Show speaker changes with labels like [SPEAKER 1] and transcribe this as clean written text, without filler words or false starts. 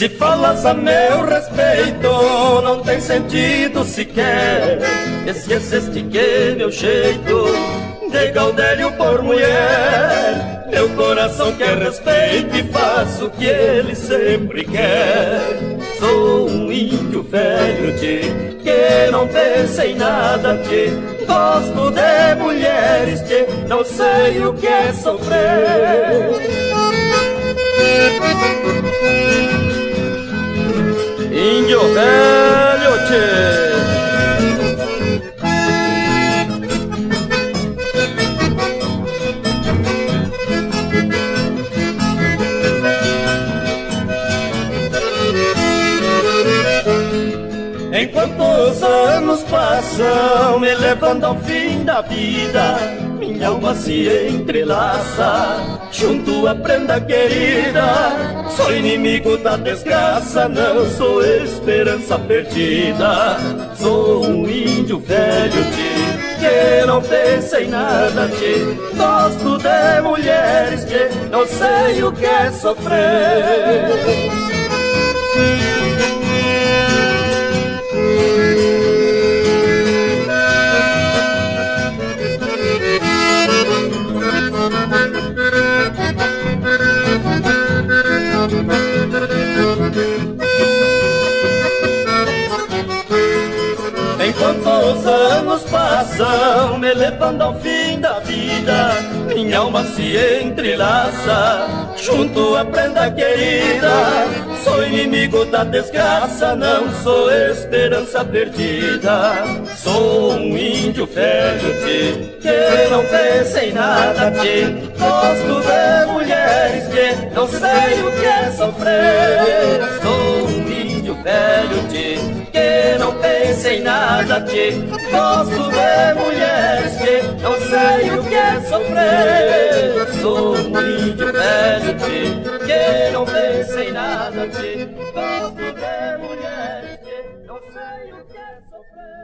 [SPEAKER 1] Se falas a meu respeito, não tem sentido sequer. Esqueceste que meu jeito de Gaudério por mulher. Meu coração quer respeito e faço o que ele sempre quer. Sou um índio velho, tchê, que não pensa em nada, tchê. Gosto de mulheres, tchê, não sei o que é sofrer. Índio velho, tchê. Enquanto os anos passam, me levando ao fim da vida, minha alma se entrelaça junto à prenda querida. Sou inimigo da desgraça, não sou esperança perdida. Sou um índio velho, tchê, que não pensa em nada, tchê. Gosto de mulheres, tchê, não sei o que é sofrer. Enquanto os anos passam, me levando ao fim da vida, minha alma se entrelaça junto à prenda querida. Sou inimigo da desgraça, não sou esperança perdida. Sou um índio velho, tchê, que não pensa em nada, tchê. Gosto de mulheres, tchê, não sei o que é sofrer. Sou um índio velho, tchê, que não pensa em nada, tchê. Gosto de mulheres, tchê, não sei o que é sofrer. Sou um índio velho, tchê, que não pensa em nada, tchê. Gosto de mulheres, tchê, não sei o que é sofrer.